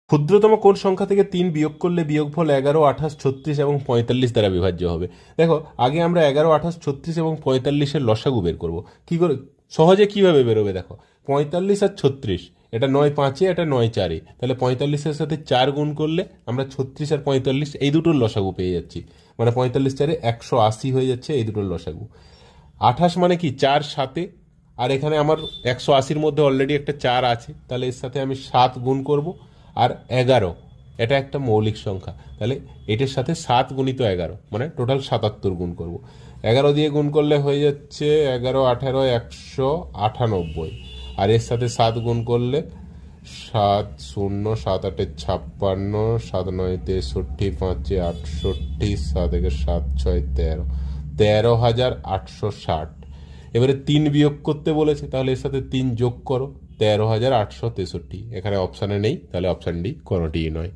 ক্ষুদ্রতম কোন সংখ্যা থেকে 3 বিয়োগ করলে বিয়োগফল 11, 28, 36 এবং 45 দ্বারা বিভাজ্য হবে? দেখো, আগে আমরা 11, 28, 36 এবং 45-এর লসাগু বের করব। কি করে সহজে কিভাবে বেরোবে? দেখো, 45 আর 36, এটা 9 5-এ, এটা 9 4-এ, তাহলে 45-এর সাথে 4 গুণ করলে আমরা 36 আর 45 এই দুটোর লসাগু পেয়ে যাচ্ছি। মানে 45 4-এ 180 হয়ে যাচ্ছে এই দুটোর লসাগু। 28 মানে কি 4 7-এ, আর এখানে আমার 180-র মধ্যে অলরেডি একটা 4 আছে, তাহলে এর সাথে আমি 7 গুণ করব। আর 11, এটা একটা মৌলিক সংখ্যা, তাহলে এটার সাথে 7 গুণিত 11 মানে টোটাল 77 গুণ করব। 11 দিয়ে গুণ করলে হয়ে যাচ্ছে 11 18 198, আর এর সাথে 7 গুণ করলে 7 0 7 8 56, 7 9 63, 5 68, 7 1 7 6 13, 13,860। এবারে 3 বিয়োগ করতে বলেছে, তাহলে এর সাথে 3 যোগ করো, 13,863। এখানে অপশানে নেই, তাহলে অপশান ডি কোনোটিই নয়।